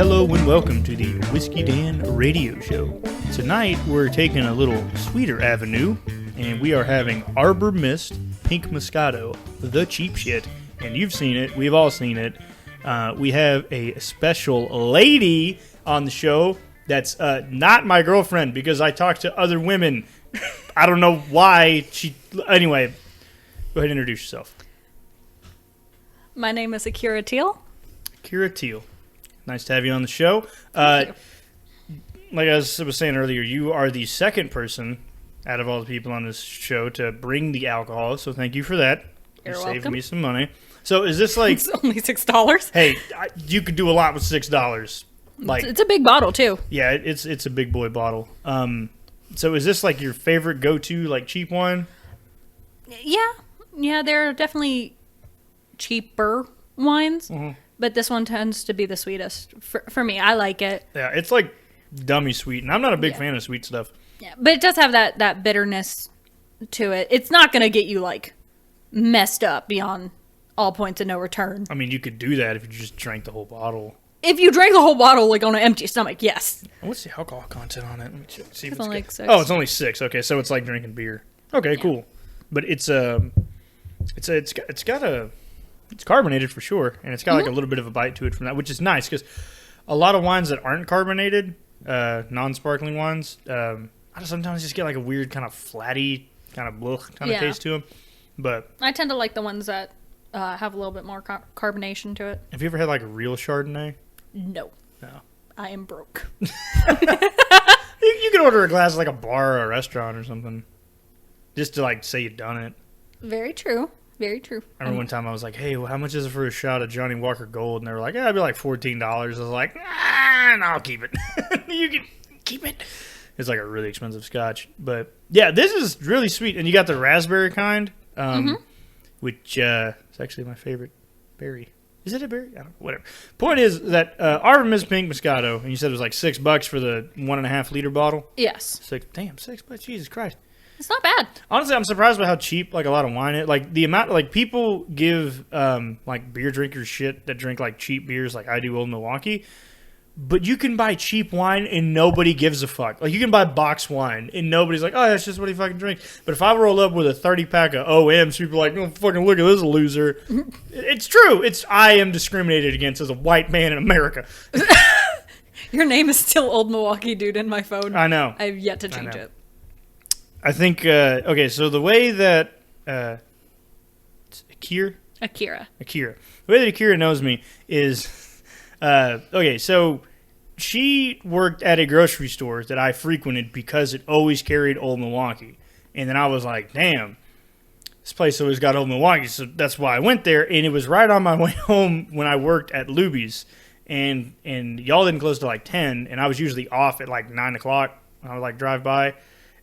Hello and welcome to the Whiskey Dan Radio Show. Tonight we're taking a little sweeter avenue, and we are having Arbor Mist Pink Moscato, the cheap shit. And you've seen it, we've all seen it. We have a special lady on the show that's not my girlfriend because I talk to other women. I don't know why Anyway, go ahead and introduce yourself. My name is Acure Teal. Acure Teal. Nice to have you on the show. Thank you. Like I was saying earlier, you are the second person out of all the people on this show to bring the alcohol, so thank you for that. You're You welcome. saved me some money. So is this like... It's only $6. Hey, you could do a lot with $6. Like, It's a big bottle too. yeah, it's a big boy bottle. So is this like your favorite go-to, like, cheap wine? Yeah, they're definitely cheaper wines, Mm-hmm. but this one tends to be the sweetest for me. I like it. Yeah, it's like dummy sweet, and I'm not a big fan of sweet stuff. Yeah, but it does have that bitterness to it. It's not gonna get you like messed up beyond all points of no return. I mean, you could do that if you just drank the whole bottle. If you drank the whole bottle like on an empty stomach, yes. What's the alcohol content on it? Let me check, see if It's it's only good. like 6. Oh, it's only 6. Okay, so it's like drinking beer. Okay, cool. But it's carbonated for sure, and it's got like a little bit of a bite to it from that, which is nice because a lot of wines that aren't carbonated, non-sparkling wines, I sometimes just get like a weird kind of flatty kind of blech kind of taste to them. But I tend to like the ones that have a little bit more carbonation to it. have you ever had like a real Chardonnay? No. No. I am broke. You could order a glass at like a bar or a restaurant or something, just to like say you've done it. Very true. Very true. I remember one time I was like, hey, well, how much is it for a shot of Johnny Walker Gold? And they were like, yeah, it'd be like $14. I was like, and I'll keep it. You can keep it. It's like a really expensive scotch. But yeah, this is really sweet. And you got the raspberry kind, which is actually my favorite berry. Is it a berry? I don't know. Whatever. Point is that Arbor Mist Pink Moscato, and you said it was like $6 for the 1.5 liter bottle. Yes. Damn, $6. Jesus Christ. It's not bad. Honestly, I'm surprised by how cheap like a lot of wine is. Like the amount, like people give like beer drinkers shit that drink like cheap beers, like I do Old Milwaukee. But you can buy cheap wine and nobody gives a fuck. Like you can buy box wine and nobody's like, oh, that's just what he fucking drinks. But if I roll up with a 30-pack of OMs, people are like, oh, fucking look at this loser. It's true. I am discriminated against as a white man in America. Your name is still Old Milwaukee Dude in my phone. I know. I've yet to change it. I think, okay, so the way that Akira. The way that Akira knows me is, okay, so she worked at a grocery store that I frequented because it always carried Old Milwaukee. And then I was like, damn, this place always got Old Milwaukee, so that's why I went there. And it was right on my way home when I worked at Luby's. And y'all didn't close till like 10, and I was usually off at like 9 o'clock. I would like drive by.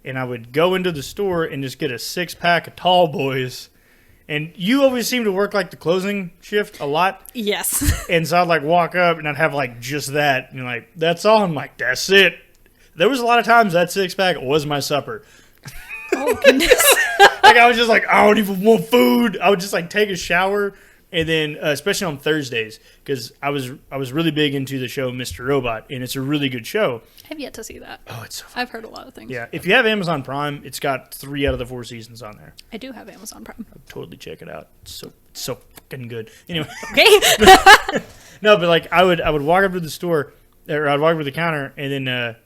And I would go into the store and just get a 6-pack of Tall Boys. And you always seem to work like the closing shift a lot. Yes. And so I'd like walk up and I'd have like just that. And you're like, that's all. I'm like, that's it. There was a lot of times that 6-pack was my supper. Oh, goodness. Like I was just like, I don't even want food. I would just like take a shower. And then, especially on Thursdays, because I was really big into the show Mr. Robot, and it's a really good show. I've yet to see that. Oh, it's so fun. I've heard a lot of things. Yeah, if you have Amazon Prime, it's got 3 out of the 4 seasons on there. I do have Amazon Prime. I'd totally check it out. It's so fucking good. Anyway, Okay. no, but like I would walk up to the store, or I'd walk up to the counter, and then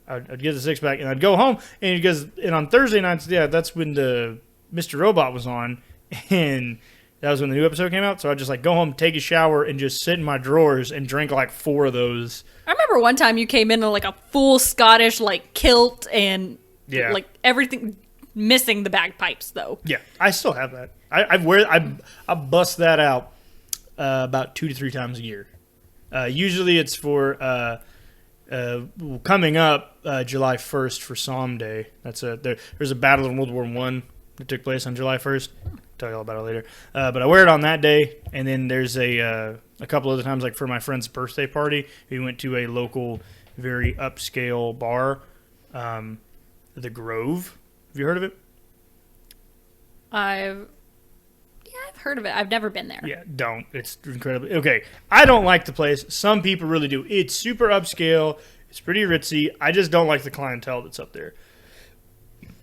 I'd get the 6-pack, and I'd go home, and on Thursday nights, yeah, that's when the Mr. Robot was on, and that was when the new episode came out. So I'd just like go home, take a shower, and just sit in my drawers and drink like 4 of those. I remember one time you came in like a full Scottish like kilt and like everything, missing the bagpipes though. Yeah, I still have that. I bust that out about 2 to 3 times a year. Usually it's for coming up July 1st for Psalm Day. There's a battle in World War I that took place on July 1st. Tell you all about it later. But I wear it on that day, and then there's a couple other times, like for my friend's birthday party, we went to a local, very upscale bar, The Grove. Have you heard of it? Yeah, I've heard of it. I've never been there. Yeah, don't. It's incredibly... Okay, I don't like the place. Some people really do. It's super upscale. It's pretty ritzy. I just don't like the clientele that's up there.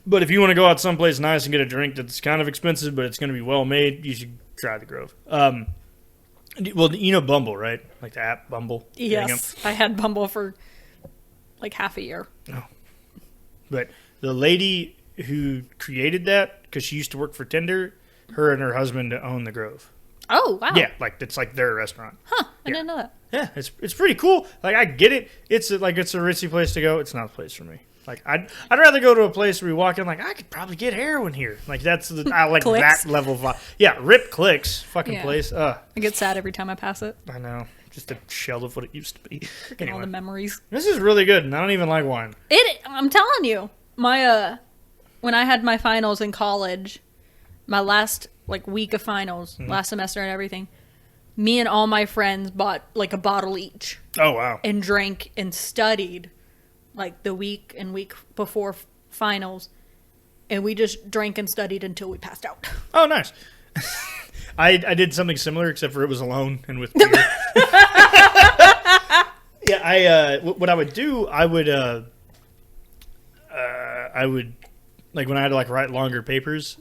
But if you want to go out someplace nice and get a drink that's kind of expensive, but it's going to be well made, you should try the Grove. Well, you know Bumble, right? Like the app Bumble? Yes. I had Bumble for like half a year. Oh. But the lady who created that, because she used to work for Tinder, her and her husband own the Grove. Oh, wow. Yeah, like it's like their restaurant. Huh. I didn't know that. Yeah, it's pretty cool. Like, I get it. It's a ritzy place to go. It's not a place for me. Like, I'd rather go to a place where you walk in like, I could probably get heroin here. Like, I like that level of vibe. Yeah, Rip Clicks fucking place. I get sad every time I pass it. I know. Just a shell of what it used to be. Anyway. All the memories. This is really good, and I don't even like wine. I'm telling you, my when I had my finals in college, my last like week of finals, last semester and everything, me and all my friends bought like a bottle each. Oh, wow. And drank and studied like the week and week before finals, and we just drank and studied until we passed out. Oh, nice. I did something similar, except for it was alone and with beer. Yeah, what I would do, I would like when I had to like write longer papers,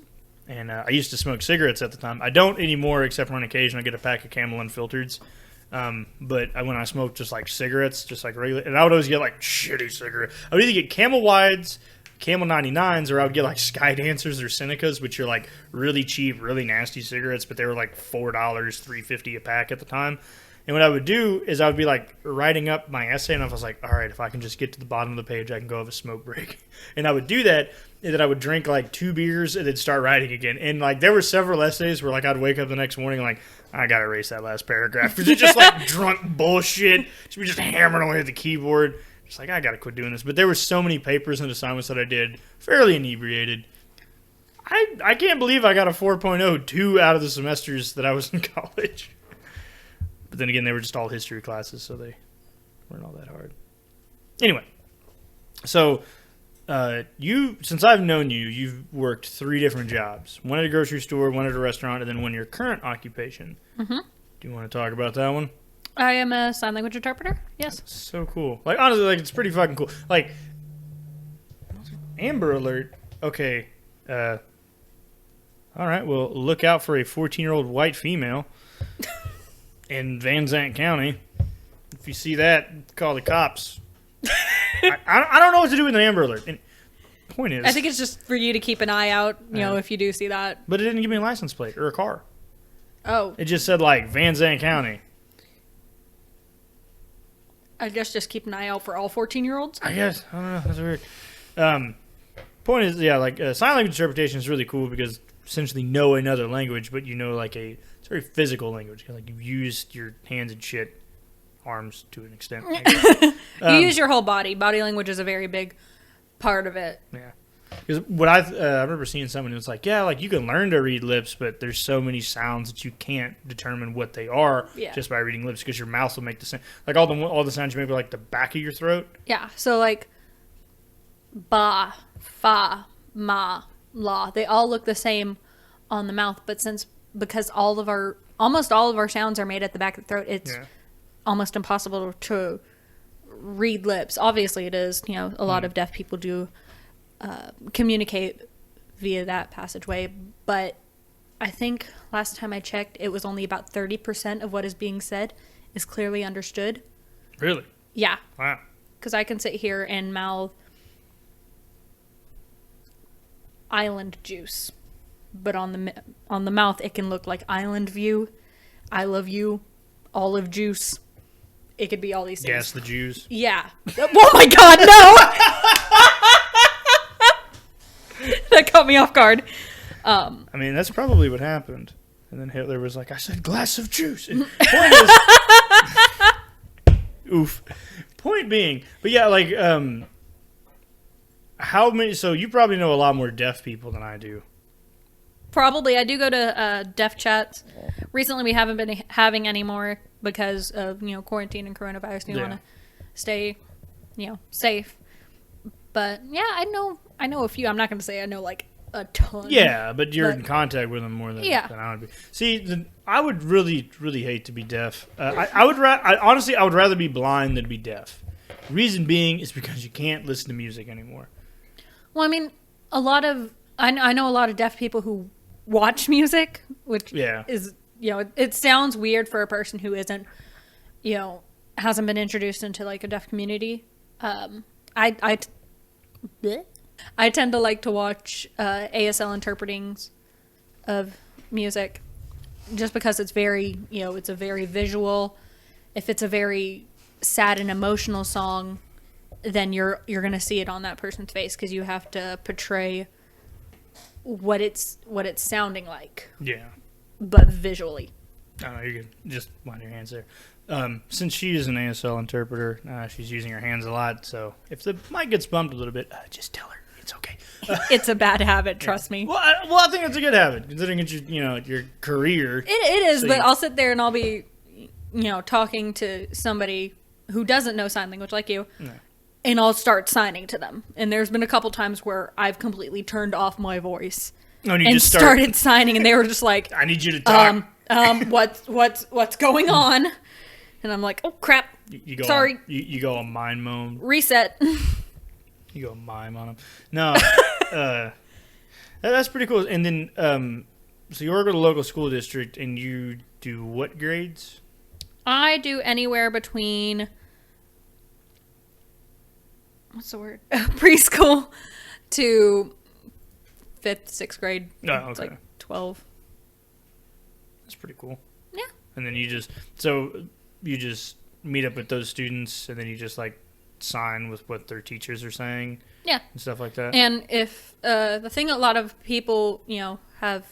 and I used to smoke cigarettes at the time. I don't anymore, except for on occasion I get a pack of Camel Unfiltereds. But when I smoked just like cigarettes, just like regular, and I would always get like shitty cigarettes. I would either get Camel Wides, Camel 99s, or I would get like Sky Dancers or Senecas, which are like really cheap, really nasty cigarettes, but they were like $4, $3.50 a pack at the time. And what I would do is I would be like writing up my essay, and I was like, all right, if I can just get to the bottom of the page, I can go have a smoke break. And I would do that, and then I would drink like 2 beers and then start writing again. And like there were several essays where like I'd wake up the next morning like, I gotta erase that last paragraph because it's just like drunk bullshit. Should be just hammering away at the keyboard. Just like, I gotta quit doing this. But there were so many papers and assignments that I did fairly inebriated. I can't believe I got a 4.0 2 out of the semesters that I was in college. But then again, they were just all history classes, so they weren't all that hard. Anyway, so since I've known you, you've worked 3 different jobs. One at a grocery store, one at a restaurant, and then one your current occupation. Mm-hmm. Do you want to talk about that one? I am a sign language interpreter, yes. That's so cool. Like, honestly, like, it's pretty fucking cool. Like, Amber Alert. Okay. All right, well, look out for a 14-year-old white female in Van Zandt County. If you see that, call the cops. I don't know what to do with an Amber Alert. And point is, I think it's just for you to keep an eye out, you know, if you do see that. But it didn't give me a license plate or a car. Oh. It just said, like, Van Zandt County. I guess just keep an eye out for all 14-year-olds? I guess. I don't know. That's weird. Point is, yeah, like, sign language interpretation is really cool because essentially know another language, but you know, like, it's a very physical language. Like, you've used your hands and shit, arms to an extent. You use your whole body. Body language is a very big part of it. Yeah. Because what I remember seeing someone who was like, yeah, like, you can learn to read lips, but there's so many sounds that you can't determine what they are just by reading lips because your mouth will make the sound. Like, all the sounds you make are like the back of your throat. Yeah. So, like, ba, fa, ma, la. They all look the same on the mouth, but because almost all of our sounds are made at the back of the throat, it's almost impossible to read lips. Obviously, it is. You know, a lot of deaf people do communicate via that passageway, but I think last time I checked, it was only about 30% of what is being said is clearly understood. Really? Yeah. Wow. Because I can sit here and mouth island juice, but on the mouth it can look like island view, I love you, olive juice. It could be all these things. Gas the Jews. Yeah. Oh my God, no! That caught me off guard. I mean, that's probably what happened. And then Hitler was like, I said glass of juice. And point is, oof. Point being, but yeah, like, how many? So you probably know a lot more deaf people than I do. Probably. I do go to deaf chats. Recently, we haven't been having any more because of quarantine and coronavirus. We want to stay, safe. But yeah, I know a few. I'm not going to say I know like a ton. Yeah, but you're in contact with them more than I would be. See, I would really, really hate to be deaf. I would honestly, I would rather be blind than be deaf. Reason being is because you can't listen to music anymore. Well, I mean, I know a lot of deaf people who watch music, which is, it sounds weird for a person who isn't, hasn't been introduced into like a deaf community. I tend to like to watch ASL interpretings of music just because it's very, it's a very visual. If it's a very sad and emotional song, then you're going to see it on that person's face because you have to portray what it's sounding like. Yeah. But visually. Oh, you're good. Just wind your hands there. Since she is an ASL interpreter, she's using her hands a lot. So if the mic gets bumped a little bit, just tell her it's okay. It's a bad habit, trust me. Well, I think it's a good habit considering it's your career. It is, so but I'll sit there and I'll be, talking to somebody who doesn't know sign language like you, and I'll start signing to them. And there's been a couple times where I've completely turned off my voice and started signing, and they were just like, "I need you to talk." What's going on? And I'm like, oh crap! You go sorry. You go on mime mode. Reset. You go mime on them. No, that's pretty cool. And then, so you work at a local school district, and you do what grades? I do anywhere between what's the word? Preschool to 5th, 6th grade. Oh, okay. It's like 12. That's pretty cool. Yeah. And then you just meet up with those students, and then you just like sign with what their teachers are saying. Yeah. And stuff like that. And if the thing a lot of people, have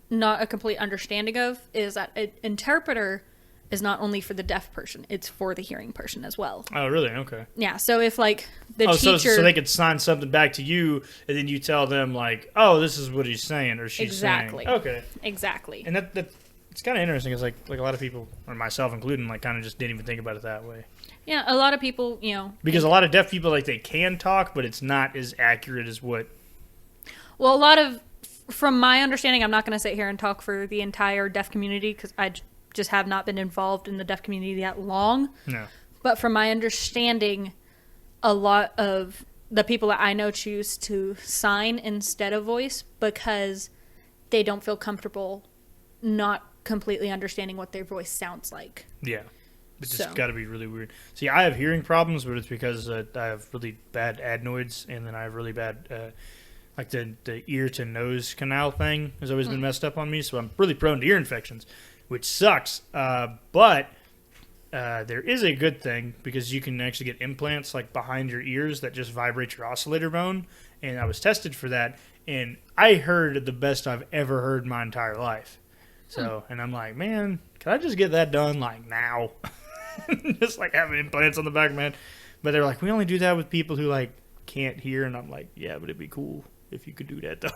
not a complete understanding of is that an interpreter is not only for the deaf person, it's for the hearing person as well. Oh, really? Okay. Yeah, so if like the teacher... So they could sign something back to you, and then you tell them like, oh, this is what he's saying, or she's saying. Okay. Exactly. And that it's kind of interesting, because like a lot of people, or myself including, like kind of just didn't even think about it that way. Yeah, a lot of people, Because a lot of deaf people, like, they can talk, but it's not as accurate as what... Well, a lot of... From my understanding, I'm not going to sit here and talk for the entire deaf community because I just have not been involved in the deaf community that long. No. But from my understanding, a lot of the people that I know choose to sign instead of voice because they don't feel comfortable not completely understanding what their voice sounds like. Yeah. It's just got to be really weird. See, I have hearing problems, but it's because I have really bad adenoids, and then I have really bad... like the ear to nose canal thing has always been messed up on me, so I'm really prone to ear infections, which sucks. But there is a good thing because you can actually get implants like behind your ears that just vibrate your oscillator bone, and I was tested for that, and I heard the best I've ever heard in my entire life. So, and I'm like, man, can I just get that done like now? Just like having implants on the back of my head. But they're like, we only do that with people who like can't hear, and I'm like, yeah, but it'd be cool if you could do that, though.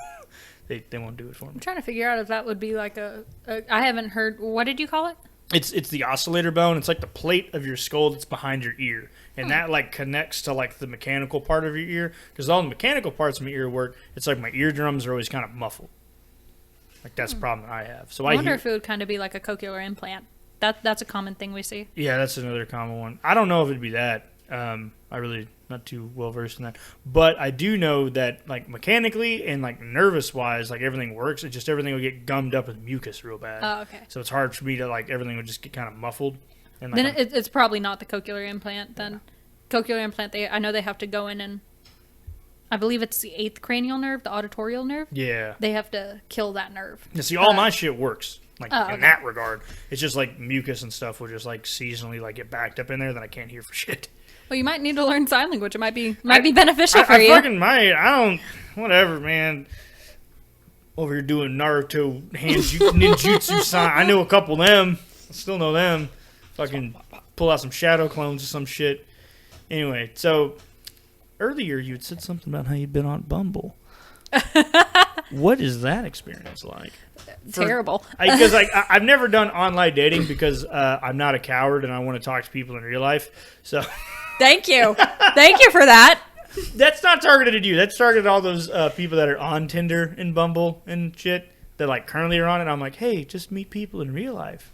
They won't do it for me. I'm trying to figure out if that would be like I haven't heard... What did you call it? It's the oscillator bone. It's like the plate of your skull that's behind your ear. And that, like, connects to, like, the mechanical part of your ear. Because all the mechanical parts of my ear work, it's like my eardrums are always kind of muffled. Like, that's a problem that I have. So I wonder if it would kind of be like a cochlear implant. That's a common thing we see. Yeah, that's another common one. I don't know if it'd be that. I really... not too well versed in that, but I do know that like mechanically and like nervous wise, like everything works. It's just everything will get gummed up with mucus real bad. Oh, okay. So it's hard for me to like everything would just get kind of muffled. And like, then it's probably not the cochlear implant. Then cochlear implant, I know they have to go in and I believe it's the 8th cranial nerve, the auditorial nerve. Yeah. They have to kill that nerve. Yeah, see, all my shit works. Like in that regard, it's just like mucus and stuff will just like seasonally like get backed up in there that I can't hear for shit. Well, you might need to learn sign language. It might be beneficial for you. I fucking might. I don't. Whatever, man. Over here doing Naruto ninjutsu sign. I know a couple of them. I still know them. Fucking pull out some shadow clones or some shit. Anyway, so earlier you had said something about how you'd been on Bumble. What is that experience like? Terrible. Because I've never done online dating because I'm not a coward and I want to talk to people in real life. So. Thank you for that. That's not targeted at you. That's targeted at all those people that are on Tinder and Bumble and shit that like currently are on it. I'm like, hey, just meet people in real life.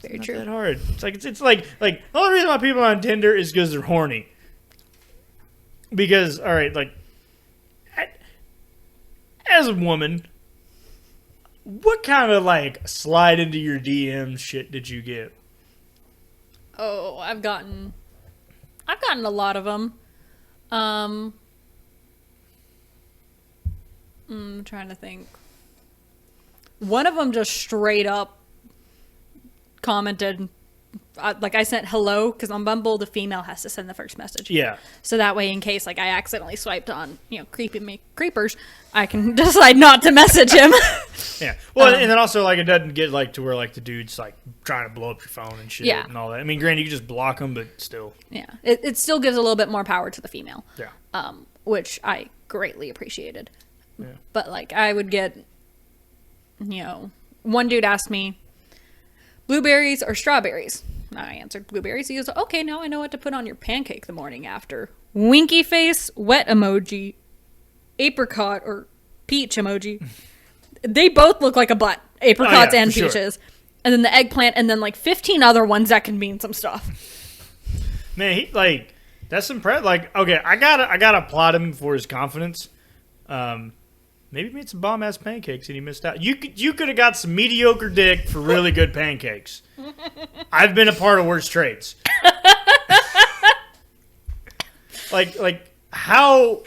Very It's true. not that hard. It's like the only reason why people are on Tinder is because they're horny. Because all right, like as a woman, what kind of like slide into your DMs shit did you get? Oh, I've gotten a lot of them. I'm trying to think. One of them just straight up commented, like I sent hello, because on Bumble the female has to send the first message. Yeah. So that way, in case like I accidentally swiped on, creepers, I can decide not to message him. Yeah. Well, and then also like it doesn't get like to where like the dude's like trying to blow up your phone and shit Yeah. and all that. I mean, granted, you can just block them, but still. Yeah, it still gives a little bit more power to the female. Yeah. Which I greatly appreciated. Yeah. But like I would get, one dude asked me, blueberries or strawberries? And I answered blueberries. He goes, okay, now I know what to put on your pancake the morning after. Winky face, wet emoji, apricot or peach emoji. They both look like a butt, apricots and for peaches. Sure. And then the eggplant, and then like 15 other ones that can mean some stuff. Man, he like that's impressive. Like, okay, I gotta applaud him for his confidence. Maybe he made some bomb ass pancakes and he missed out. You could have got some mediocre dick for really good pancakes. I've been a part of worse trades. like how?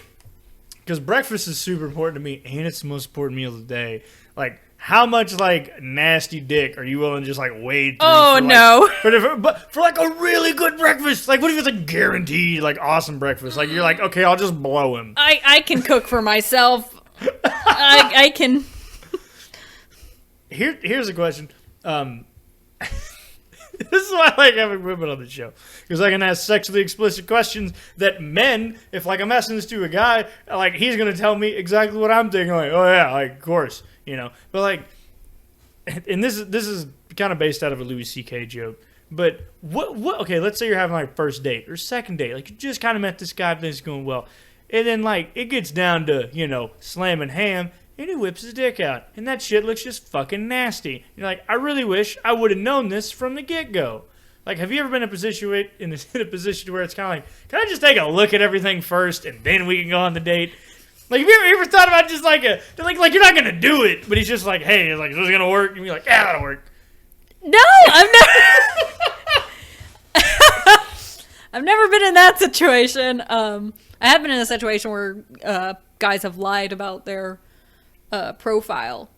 Because breakfast is super important to me, and it's the most important meal of the day. Like, how much like nasty dick are you willing to just like wade through? Oh no! For like a really good breakfast. Like, what if it's a guaranteed like awesome breakfast? Like, you're like, okay, I'll just blow him. I can cook for myself. I can. Here's a question. This is why I like having women on the show, because I can ask sexually explicit questions that men, if like I'm asking this to a guy, like he's gonna tell me exactly what I'm thinking. Like, oh yeah, like of course, But like, and this is kind of based out of a Louis C.K. joke. But what? Okay, let's say you're having like first date or second date, like you just kind of met this guy, things going well, and then like it gets down to slamming ham. And he whips his dick out. And that shit looks just fucking nasty. You're like, I really wish I would have known this from the get-go. Like, have you ever been in a position where it's kind of like, can I just take a look at everything first and then we can go on the date? Like, have you ever thought about just like like you're not going to do it, but he's just like, hey, like, is this going to work? And you're like, yeah, that'll work. No, I've never been in that situation. I have been in a situation where guys have lied about their profile.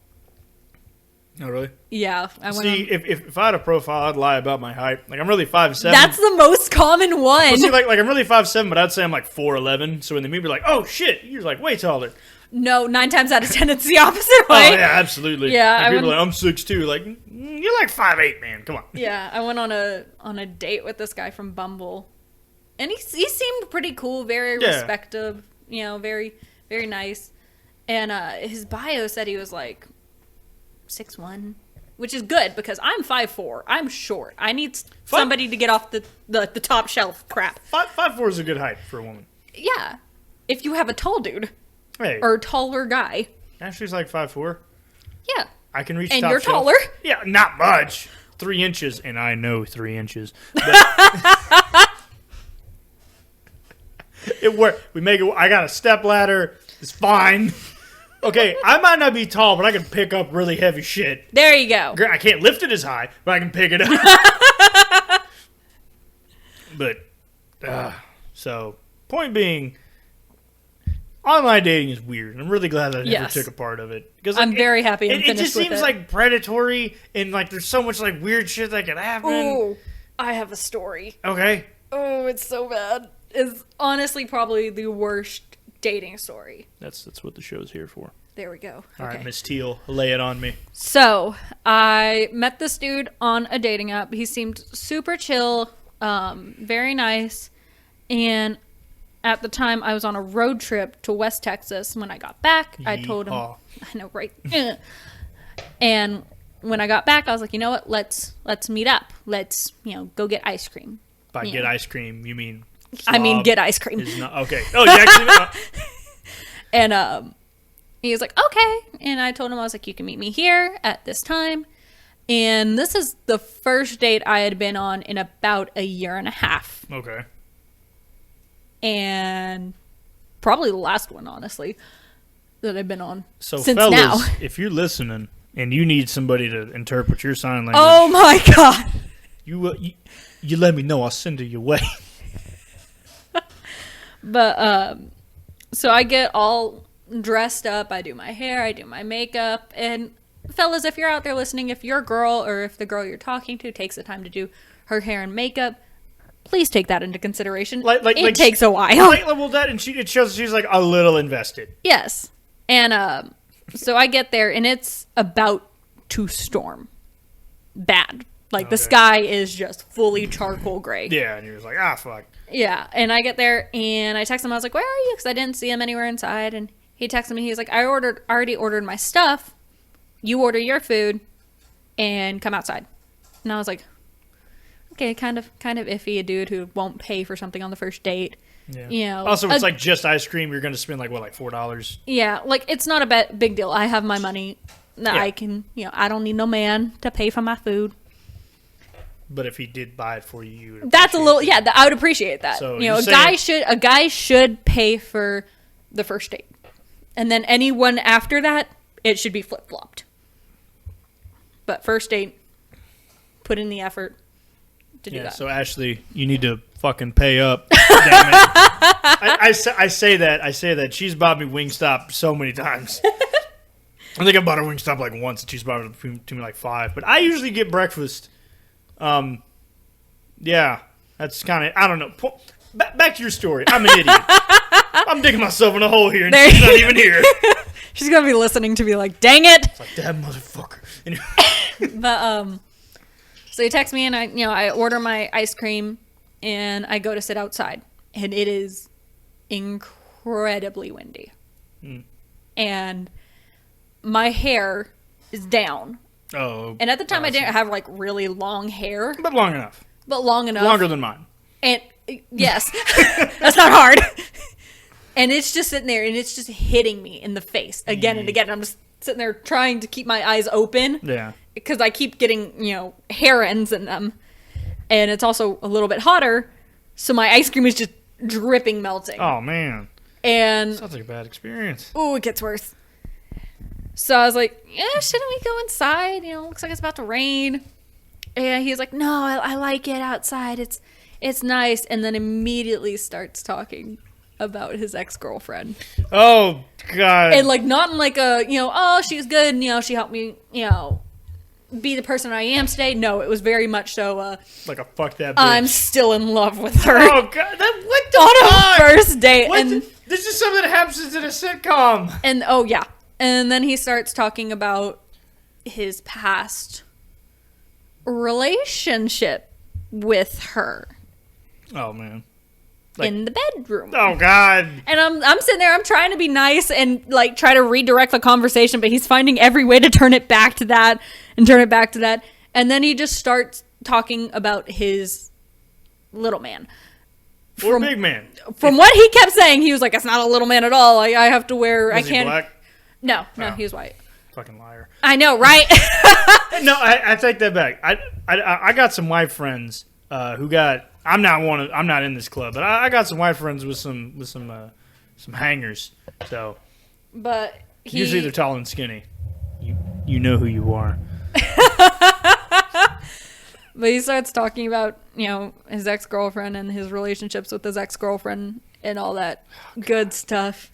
Oh, really? Yeah. If I had a profile, I'd lie about my height. Like, I'm really 5'7". That's the most common one. Well, see, like I'm really 5'7", but I'd say I'm like 4'11". So when they meet me, like, oh shit, you're like way taller. No, 9 times out of 10, it's the opposite way. Oh yeah, absolutely. Yeah, like, people are like, I'm 6'2". Like, you're like 5'8", man. Come on. Yeah, I went on a date with this guy from Bumble, and he seemed pretty cool, very respectful, very very nice. And his bio said he was like 6'1", which is good because I'm 5'4". I'm short. I need somebody to get off the top shelf crap. 5'4" is a good height for a woman. Yeah, if you have a tall dude, hey, or a taller guy. Ashley's like 5'4". Yeah, I can reach. And top you're shelf. taller. Yeah, not much. 3 inches, and I know 3 inches. It worked. We make it. I got a step ladder. It's fine. Okay, I might not be tall, but I can pick up really heavy shit. There you go. I can't lift it as high, but I can pick it up. But, so, point being, online dating is weird. I'm really glad I never took a part of it. Because I'm very happy I'm it finished just with seems it. like predatory, and like there's so much like weird shit that could happen. Oh, I have a story. Okay. Oh, it's so bad. It's honestly probably the worst dating story. That's what the show's here for. There we go. All right, Miss Teal, lay it on me. So, I met this dude on a dating app. He seemed super chill, very nice. And at the time, I was on a road trip to West Texas. When I got back, I told him... I know, right? And when I got back, I was like, you know what? Let's meet up. Let's, go get ice cream. By get ice cream, you mean I mean, get ice cream. Is not, okay. Oh, you actually... And he was like, okay. And I told him, I was like, you can meet me here at this time. And this is the first date I had been on in about a year and a half. Okay. And probably the last one, honestly, that I've been on since fellas, now. If you're listening and you need somebody to interpret your sign language... Oh, my God. You let me know. I'll send her your way. But, so I get all dressed up. I do my hair. I do my makeup. And fellas, if you're out there listening, if your girl or if the girl you're talking to takes the time to do her hair and makeup, please take that into consideration. It takes a while. Well, that, and it shows she's like a little invested. Yes. And so I get there, and it's about to storm. Bad. Like, the sky is just fully charcoal gray. Yeah, and you're just like, fuck. Yeah, and I get there, and I text him. I was like, where are you? Because I didn't see him anywhere inside. And he texted me. He was like, I already ordered my stuff. You order your food and come outside. And I was like, okay, kind of iffy, a dude who won't pay for something on the first date. Yeah. You know, also, it's like just ice cream. You're going to spend like $4? Yeah, like it's not a big deal. I have my money that I can, I don't need no man to pay for my food. But if he did buy it for you, would that's a little, I would appreciate that. So a guy should pay for the first date, and then anyone after that, it should be flip flopped. But first date, put in the effort to do that. So Ashley, you need to fucking pay up. Damn it. I say that she's bought me Wingstop so many times. I think I bought her Wingstop like once, and she's bought it to me like 5. But I usually get breakfast. Yeah, that's kind of, I don't know. Back to your story. I'm an idiot. I'm digging myself in a hole here, and she's not even here. She's gonna be listening to be like, dang it. It's like, that motherfucker. But, so he texts me, and I order my ice cream, and I go to sit outside, and it is incredibly windy. And my hair is down. Oh. And at the time, I didn't have like really long hair. But long enough. Longer than mine. And yes, that's not hard. And it's just sitting there, and it's just hitting me in the face again and again. And I'm just sitting there trying to keep my eyes open. Yeah. Because I keep getting, hair ends in them. And it's also a little bit hotter. So my ice cream is just dripping, melting. Oh, man. And sounds like a bad experience. Oh, it gets worse. So I was like, shouldn't we go inside? Looks like it's about to rain. And he's like, no, I like it outside. It's nice. And then immediately starts talking about his ex-girlfriend. Oh, God. And like, not in like a, oh, she's good. And, she helped me, be the person I am today. No, it was very much so, like a fuck that bitch. I'm still in love with her. Oh, God. What the on fuck? a first date. This is something that happens in a sitcom. And, oh, yeah. And then he starts talking about his past relationship with her. Oh, man. In the bedroom. Oh, God. And I'm sitting there, I'm trying to be nice and like try to redirect the conversation, but he's finding every way to turn it back to that and turn it back to that. And then he just starts talking about his little man. Or big man. From what he kept saying, he was like, it's not a little man at all. I have to wear, Was I can't. He black? No, he was white. Fucking liar. I know, right? No, I take that back. I got some white friends who got. I'm not in this club, but I got some white friends with some hangers. So, but usually they're tall and skinny. You know who you are. But he starts talking about his ex-girlfriend and his relationships with his ex-girlfriend and all that good stuff.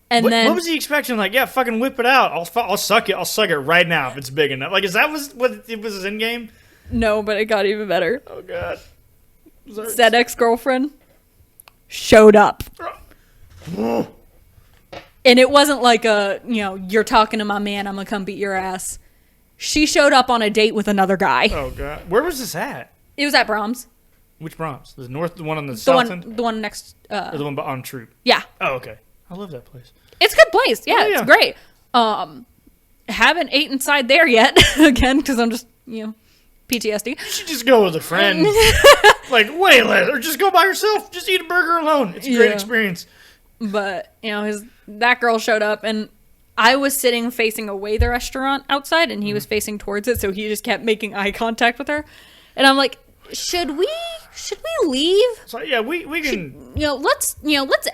And then what was he expecting? Like, yeah, fucking whip it out. I'll suck it. I'll suck it right now if it's big enough. Like, is that what it was his end game? No, but it got even better. Oh, God. Said ex-girlfriend showed up. And it wasn't like you're talking to my man, I'm gonna come beat your ass. She showed up on a date with another guy. Oh, God. Where was this at? It was at Brahms. Which Brahms? The north, the one on the south end? The one next. Or the one on Troop? Yeah. Oh, okay. I love that place. It's a good place. Yeah, it's great. Haven't ate inside there yet. Again, because I'm just, PTSD. You should just go with a friend. Like, way less. Or just go by yourself. Just eat a burger alone. It's a great experience. But, that girl showed up, and I was sitting facing away the restaurant outside, and he was facing towards it, so he just kept making eye contact with her. And I'm like, should we leave? So, yeah, we can... let's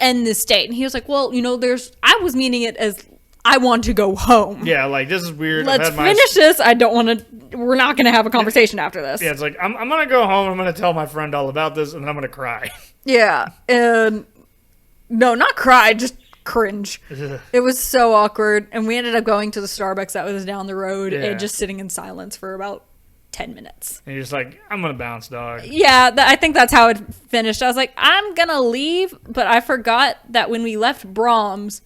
end this date. And he was like, well, I was meaning it as... I want to go home. Yeah, like, this is weird. Let's finish this. I don't want to... We're not going to have a conversation after this. Yeah, it's like, I'm going to go home. I'm going to tell my friend all about this, and then I'm going to cry. Yeah. And... No, not cry. Just cringe. It was so awkward. And we ended up going to the Starbucks that was down the road and just sitting in silence for about 10 minutes. And you're just like, I'm going to bounce, dog. Yeah, I think that's how it finished. I was like, I'm going to leave. But I forgot that when we left Brahms...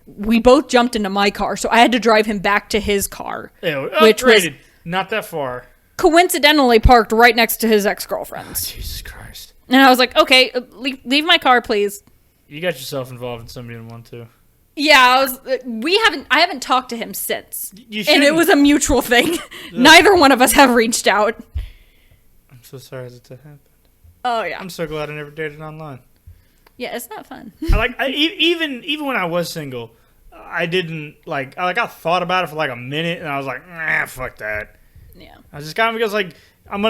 We both jumped into my car, so I had to drive him back to his car, which was not that far. Coincidentally parked right next to his ex-girlfriend's. Oh, Jesus Christ! And I was like, "Okay, leave my car, please." You got yourself involved in somebody in one too. Yeah, I haven't talked to him since, and it was a mutual thing. Neither one of us have reached out. I'm so sorry that happened. Oh yeah, I'm so glad I never dated online. Yeah, it's not fun. Even when I was single, I didn't I thought about it for like a minute, and I was like, nah, fuck that. Yeah. I was just kind of because like I'm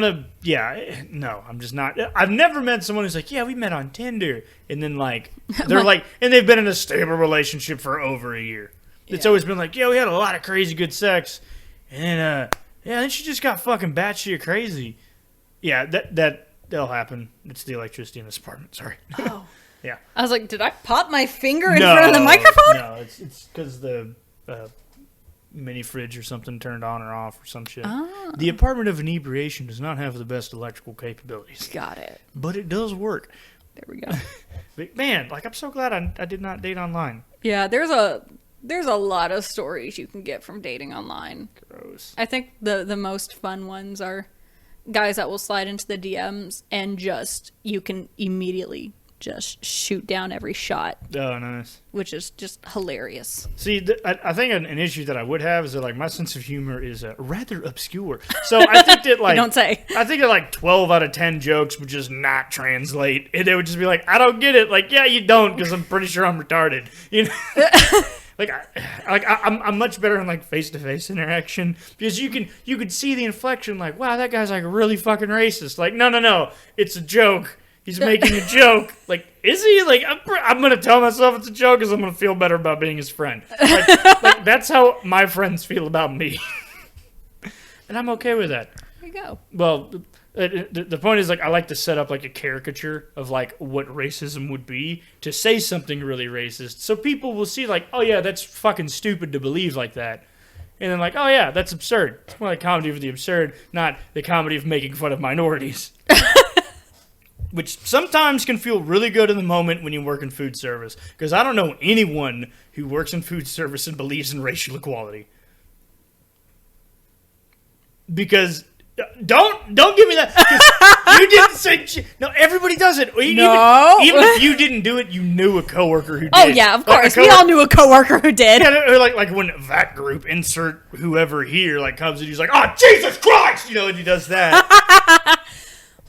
just not. I've never met someone who's like, yeah, we met on Tinder, and then like they're like, and they've been in a stable relationship for over a year. It's always been like, yeah, we had a lot of crazy good sex, and then she just got fucking batshit crazy. Yeah, that'll happen. It's the electricity in this apartment. Sorry. Oh. Yeah. I was like, did I pop my finger in front of the microphone? No, it's because the mini fridge or something turned on or off or some shit. Oh. The apartment of inebriation does not have the best electrical capabilities. Got it. But it does work. There we go. But man, I'm so glad I did not date online. Yeah, there's a lot of stories you can get from dating online. Gross. I think the most fun ones are guys that will slide into the DMs and you can immediately just shoot down every shot. Oh, nice. Which is just hilarious. See, I think an issue that I would have is that my sense of humor is rather obscure. So I think that don't say. I think that 12 out of 10 jokes would just not translate, and they would just be like, I don't get it. Yeah, you don't, because I'm pretty sure I'm retarded. I'm much better in face-to-face interaction because you can see the inflection. Wow, that guy's really fucking racist. No, it's a joke. He's making a joke. Is he? I'm going to tell myself it's a joke because I'm going to feel better about being his friend. That's how my friends feel about me. And I'm okay with that. There you go. Well, the point is, I like to set up, a caricature of, what racism would be to say something really racist. So people will see, oh, yeah, that's fucking stupid to believe like that. And then, oh, yeah, that's absurd. It's more like comedy of the absurd, not the comedy of making fun of minorities. Which sometimes can feel really good in the moment when you work in food service. Because I don't know anyone who works in food service and believes in racial equality. Because don't give me that. You didn't say no. Everybody does it. No. Even if you didn't do it, you knew a coworker who did. Oh yeah, of course. We all knew a coworker who did. Yeah, or like when that group insert whoever here comes and he's like, oh Jesus Christ, and he does that.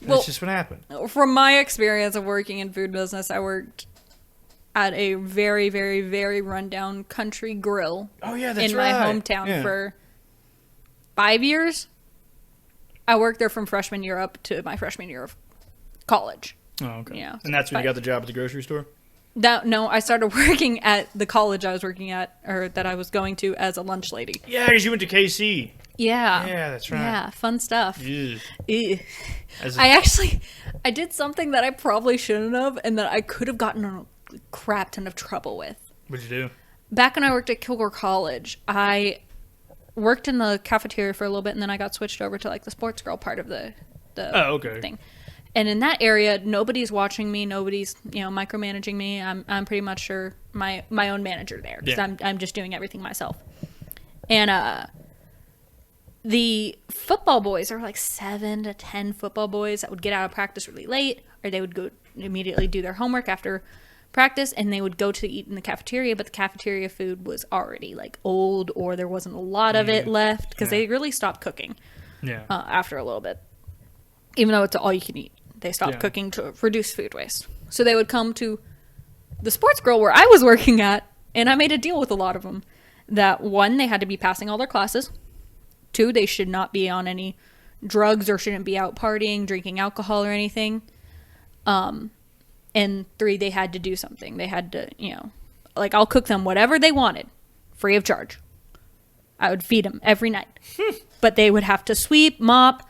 That's just what happened. From my experience of working in food business, I worked at a very, very, very rundown country grill. Oh yeah, that's in right. my hometown for 5 years. I worked there from freshman year up to my freshman year of college. Oh, okay. Yeah, and that's when you got the job at the grocery store? No, I started working at the college I was working at, or that I was going to, as a lunch lady. Yeah, because you went to KC. Yeah. Yeah, that's right. Yeah, fun stuff. Ew. I did something that I probably shouldn't have, and that I could have gotten in a crap ton of trouble with. What'd you do? Back when I worked at Kilgore College, I worked in the cafeteria for a little bit, and then I got switched over to the sports girl part of the thing. And in that area, nobody's watching me, nobody's micromanaging me. I'm pretty much sure my own manager there because I'm just doing everything myself. And the football boys are 7 to 10 football boys that would get out of practice really late, or they would go immediately do their homework after practice, and they would go to eat in the cafeteria, but the cafeteria food was already old, or there wasn't a lot of it left because they really stopped cooking. after a little bit. Even though it's all you can eat. They stopped cooking to reduce food waste. So they would come to the sports grill where I was working at, and I made a deal with a lot of them that 1, they had to be passing all their classes. 2, they should not be on any drugs or shouldn't be out partying, drinking alcohol or anything. And 3, they had to do something. They had to, like, I'll cook them whatever they wanted, free of charge. I would feed them every night. But they would have to sweep, mop,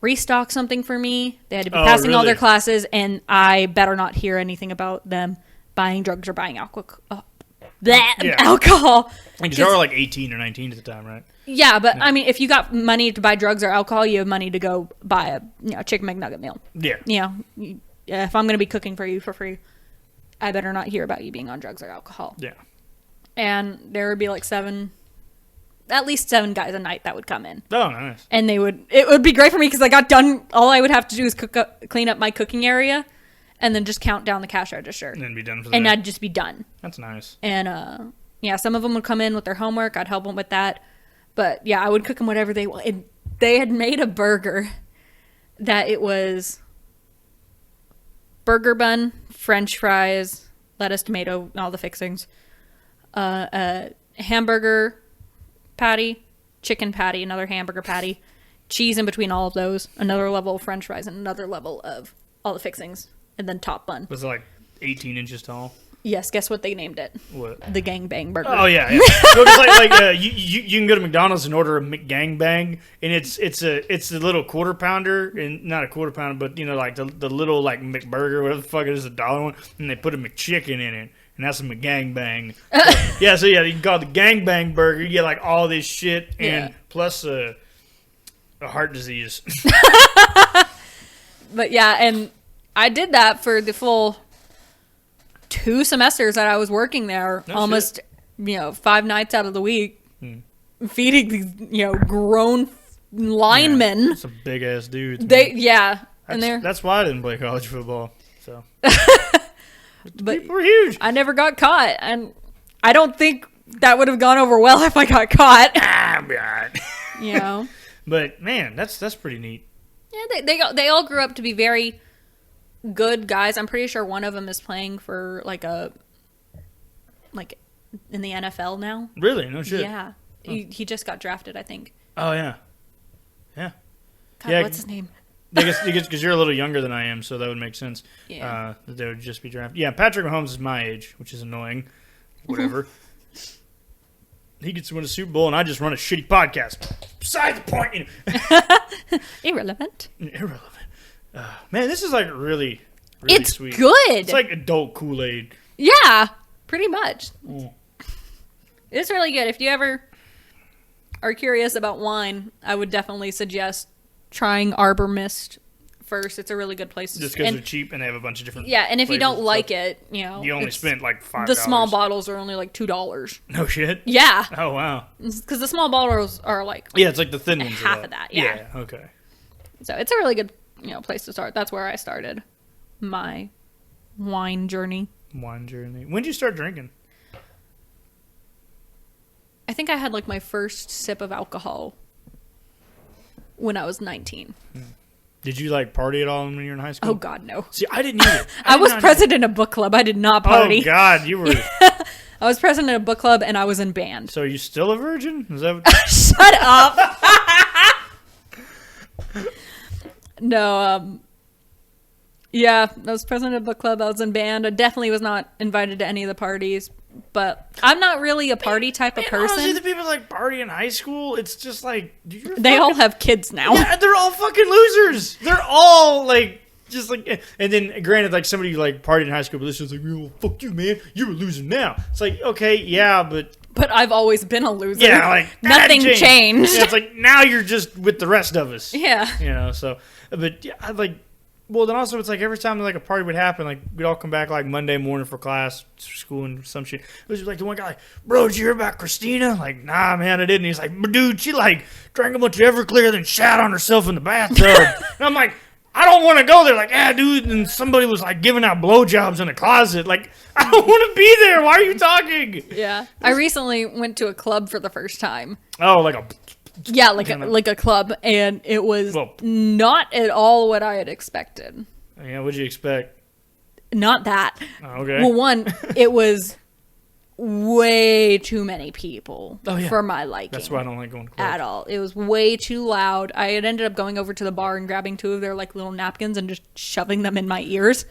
restock something for me. They had to be passing all their classes, and I better not hear anything about them buying drugs or buying alcohol. Alcohol. And you were like 18 or 19 at the time, right? Yeah, but I mean, if you got money to buy drugs or alcohol, you have money to go buy a chicken McNugget meal. Yeah. If I'm going to be cooking for you for free, I better not hear about you being on drugs or alcohol. Yeah. And there would be like at least 7 guys a night that would come in. Oh, nice. And it would be great for me because I got done. All I would have to do is clean up my cooking area and then just count down the cash register. And then be done for the And day. I'd just be done. That's nice. And, some of them would come in with their homework. I'd help them with that. But, yeah, I would cook them whatever they want. And they had made a burger that it was burger bun, French fries, lettuce, tomato, all the fixings, a hamburger patty, chicken patty, another hamburger patty, cheese in between all of those, another level of French fries, and another level of all the fixings, and then top bun. Was it like 18 inches tall? Yes, guess what they named it? What? The Gangbang Burger. Oh yeah. So it's you can go to McDonald's and order a McGangbang, and it's a little quarter pounder, and not a quarter pounder, but like the little like McBurger, whatever the fuck it is, $1 one, and they put a McChicken in it. And that's a McGangbang. So you can call it the Gangbang Burger. You get like all this shit and plus a heart disease. But yeah, and I did that for the full 2 semesters that I was working there. Almost, 5 nights out of the week, feeding these, grown linemen. Some big ass dudes. That's why I didn't play college football. So. But we're huge. I never got caught, and I don't think that would have gone over well if I got caught. But man, that's pretty neat. Yeah, they all grew up to be very good guys. I'm pretty sure one of them is playing for like in the NFL now. Really? No shit. Yeah, he just got drafted, I think. Oh yeah. God, what's his name? I guess because you're a little younger than I am, so that would make sense. Yeah. That they would just be drafted. Yeah, Patrick Mahomes is my age, which is annoying. Whatever. He gets to win a Super Bowl, and I just run a shitty podcast. Beside the point. Irrelevant. Man, this is like really it's sweet. Good. It's like adult Kool-Aid. Yeah, pretty much. It's really good. If you ever are curious about wine, I would definitely suggest trying Arbor Mist first. It's a really good place. Just because they're cheap and they have a bunch of different and if you don't like stuff. it, you only spent like $5. The small bottles are only like $2. No shit? Yeah. Oh, wow. Because the small bottles are like it's like the thin ones. Half of that, yeah. Okay. So it's a really good place to start. That's where I started my wine journey. When did you start drinking? I think I had like my first sip of alcohol when I was 19. Did you like party at all when you were in high school? Oh God, no. See, I didn't either. I was president of book club. I did not party. Oh God, you were. I was president of book club and I was in band. So are you still a virgin? Is that? Shut up. No. Yeah, I was president of book club. I was in band. I definitely was not invited to any of the parties. But I'm not really a party type of person. Honestly, the people like party in high school, it's just like they all have kids now. Yeah, they're all fucking losers. They're all like just like. And then granted, like somebody like partied in high school, but this is like, oh, fuck you, man. You're a loser now. It's like, okay, yeah, but I've always been a loser. Yeah, like nothing changed. Yeah, it's like now you're just with the rest of us. Yeah, So, but yeah, I like. Well, then also it's like every time like a party would happen, like we'd all come back like Monday morning for class, school, and some shit. It was like the one guy, bro, did you hear about Christina? Like, nah, man, I didn't. He's like, but dude, she like drank a bunch of Everclear, then shat on herself in the bathtub. And I'm like, I don't want to go there. Like, dude, and somebody was like giving out blowjobs in the closet. Like, I don't want to be there. Why are you talking? Yeah, I recently went to a club for the first time. Oh, like a. Yeah, like a club, and it was not at all what I had expected. Yeah, what'd you expect? Not that. Oh, okay. Well, one, it was way too many people for my liking. That's why I don't like going to clubs. At all. It was way too loud. I had ended up going over to the bar and grabbing 2 of their like little napkins and just shoving them in my ears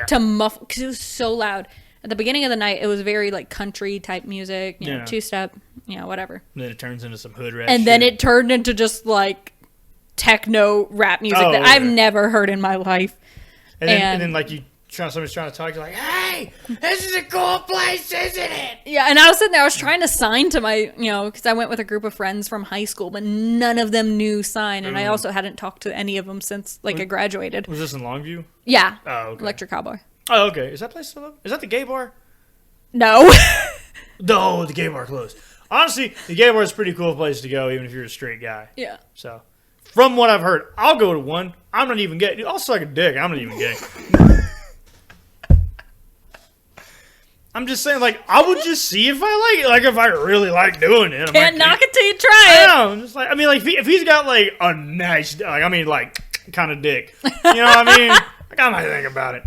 to muffle, because it was so loud. At the beginning of the night, it was very like country type music, you know, 2-step, you know, whatever. And then it turns into some hood rat and shit. Then it turned into just like techno rap music that I've never heard in my life. And then like somebody's trying to talk, you're like, hey, this is a cool place, isn't it? Yeah, and I was sitting there, I was trying to sign to my, you know, because I went with a group of friends from high school, but none of them knew sign, and I also hadn't talked to any of them since, like, I graduated. Was this in Longview? Yeah. Oh, okay. Electric Cowboy. Oh, okay. Is that place still open? Is that the gay bar? No. No, the gay bar closed. Honestly, the gay bar is a pretty cool place to go, even if you're a straight guy. Yeah. So, from what I've heard, I'll go to one. I'm not even gay. I'll suck a dick. I'm not even gay. I'm just saying, like, I would just see if I like it. Like, if I really like doing it. Can't knock it till you try it. I know. Just like, I mean, like, if he's got, like, a nice, like, I mean, like, kind of dick. You know what I mean? Like, I might think about it.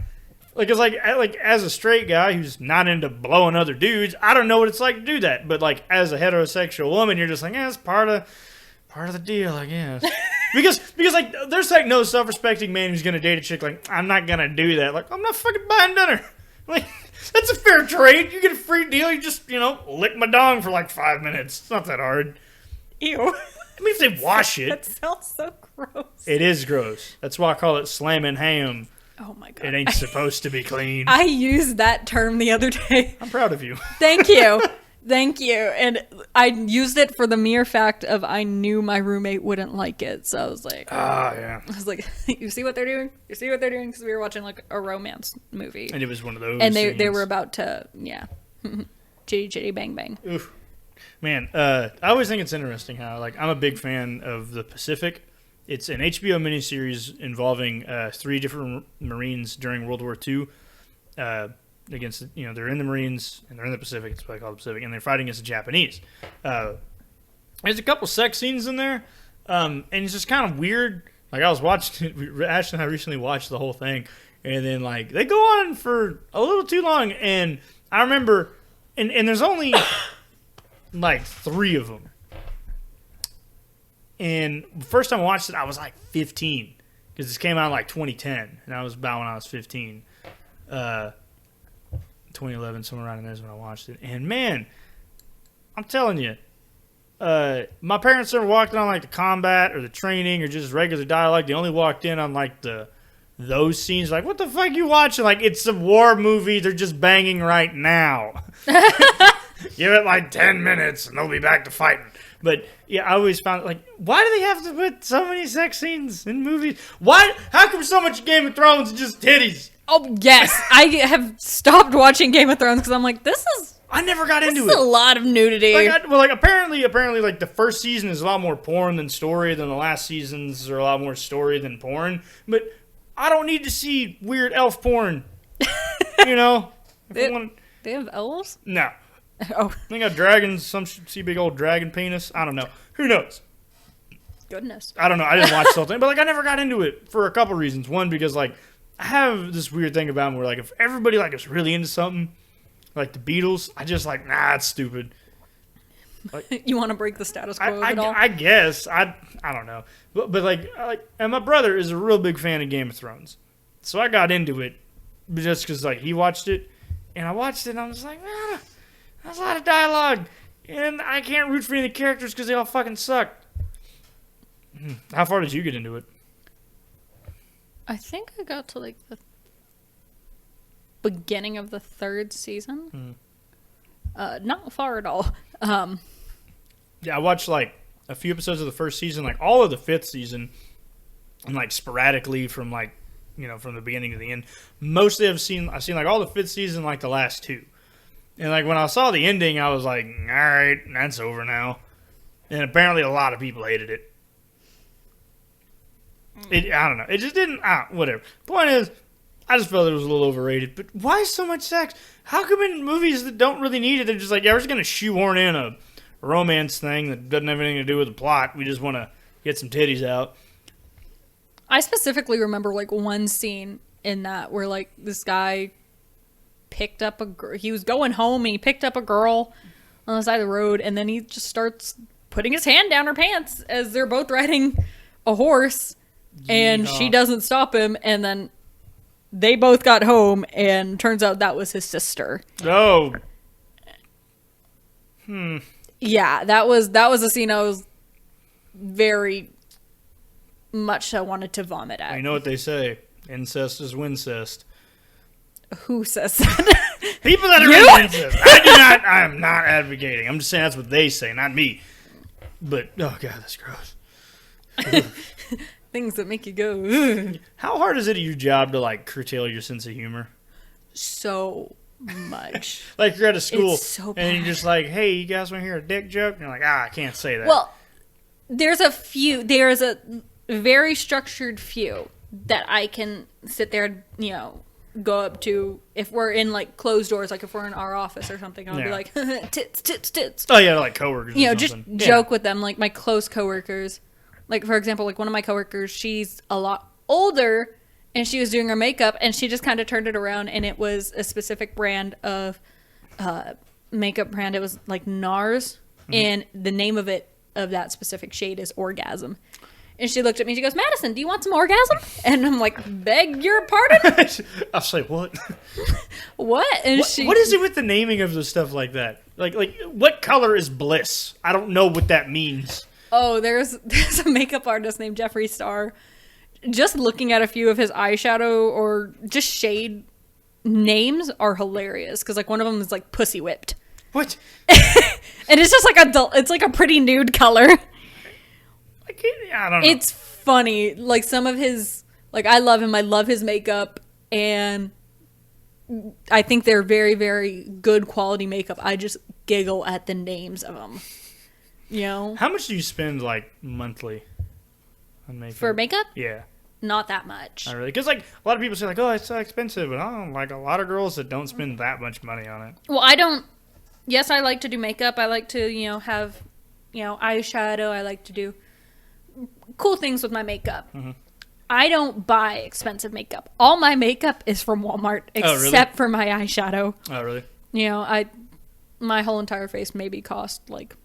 Like, it's like, as a straight guy who's not into blowing other dudes, I don't know what it's like to do that. But, like, as a heterosexual woman, you're just like, it's part of the deal, I guess. because, like, there's, like, no self-respecting man who's going to date a chick like, I'm not going to do that. Like, I'm not fucking buying dinner. Like, that's a fair trade. You get a free deal. You just, you know, lick my dong for like 5 minutes. It's not that hard. Ew. I mean, if they wash it. That sounds so gross. It is gross. That's why I call it slamming ham. Oh my God. It ain't supposed to be clean. I used that term the other day. I'm proud of you. Thank you. Thank you. And I used it for the mere fact of I knew my roommate wouldn't like it. So I was like, yeah. I was like, you see what they're doing? You see what they're doing? Because we were watching like a romance movie. And it was one of those. And they were about to, chitty chitty bang bang. Oof. Man, I always think it's interesting how, like, I'm a big fan of The Pacific. It's an HBO miniseries involving 3 different Marines during World War II. Against, you know, they're in the Marines and they're in the Pacific. It's probably called the Pacific, and they're fighting against the Japanese. There's a couple sex scenes in there, and it's just kind of weird. Like, I was watching, Ashley and I recently watched the whole thing, and then, like, they go on for a little too long, and I remember, and there's only like 3 of them. And the first time I watched it, I was like 15, because this came out in like 2010, and I was about when I was 15. 2011, somewhere around in there is when I watched it. And man, I'm telling you, my parents never walked in on like the combat or the training or just regular dialogue. They only walked in on like those scenes. Like, what the fuck you watching? Like, it's a war movie. They're just banging right now. Give it like 10 minutes and they'll be back to fighting. But yeah, I always found, like, why do they have to put so many sex scenes in movies? Why? How come so much Game of Thrones is just titties? Oh, yes. I have stopped watching Game of Thrones because I'm like, I never got into it. This is a lot of nudity. Like, apparently, like, the first season is a lot more porn than story, than the last seasons are a lot more story than porn. But I don't need to see weird elf porn. You know? They have elves? No. Oh. They got dragons. Some see big old dragon penis. I don't know. Who knows? Goodness. I don't know. I didn't watch the whole thing. But, like, I never got into it for a couple reasons. One, because, like, I have this weird thing about me where, like, if everybody, like, is really into something, like the Beatles, I just, like, nah, it's stupid. Like, you want to break the status quo of it all? I guess. I don't know. But like, and my brother is a real big fan of Game of Thrones. So I got into it just because, like, he watched it, and I watched it, and I was like, that's a lot of dialogue, and I can't root for any of the characters because they all fucking suck. How far did you get into it? I think I got to like the beginning of the 3rd season. Not far at all. Yeah, I watched like a few episodes of the 1st season, like all of the 5th season, and like sporadically from like, you know, from the beginning to the end. Mostly I've seen like all the 5th season, like the last 2. And like when I saw the ending, I was like, all right, that's over now. And apparently a lot of people hated it. I don't know. It just didn't. Whatever. Point is, I just felt it was a little overrated. But why so much sex? How come in movies that don't really need it, they're just like, yeah, we're just going to shoehorn in a romance thing that doesn't have anything to do with the plot. We just want to get some titties out. I specifically remember like one scene in that where like this guy picked up a girl. He was going home and he picked up a girl on the side of the road, and then he just starts putting his hand down her pants as they're both riding a horse, and she doesn't stop him, and then they both got home, and turns out that was his sister. Oh. Yeah, that was a scene I was very much so wanted to vomit at. You know what they say, incest is wincest. Who says that? People that are into incest. I am not advocating. I'm just saying that's what they say, not me. But, oh God, that's gross. Things that make you go, ugh. How hard is it at your job to, like, curtail your sense of humor? So much. Like, you're at a school, It's so and bad. you're just like, hey, you guys want to hear a dick joke? And you're like, I can't say that. Well, there's a very structured few that I can sit there, go up to if we're in like closed doors, like if we're in our office or something. I'll be like, tits, tits, tits. Oh, yeah, like coworkers. Just joke with them, like my close coworkers. Like, for example, like one of my coworkers, she's a lot older, and she was doing her makeup, and she just kind of turned it around, and it was a specific brand of makeup brand. It was like NARS, and the name of that specific shade is Orgasm. And she looked at me, and she goes, Madison, do you want some orgasm? And I'm like, beg your pardon? I was like, what? What? And what is it with the naming of the stuff like that? Like, what color is bliss? I don't know what that means. Oh, there's a makeup artist named Jeffree Star. Just looking at a few of his eyeshadow or just shade names are hilarious. Because like one of them is like Pussy Whipped. What? And it's just like it's like a pretty nude color. I don't know. It's funny. Like some of his, like I love him. I love his makeup, and I think they're very, very good quality makeup. I just giggle at the names of them. How much do you spend like monthly on makeup? For makeup? Yeah. Not that much. Not really. Because like a lot of people say like, oh, it's so expensive, but I don't like a lot of girls that don't spend that much money on it. Well, I don't. Yes, I like to do makeup. I like to, have, eyeshadow. I like to do cool things with my makeup. Mm-hmm. I don't buy expensive makeup. All my makeup is from Walmart, except for my eyeshadow. Oh, really? My whole entire face maybe cost like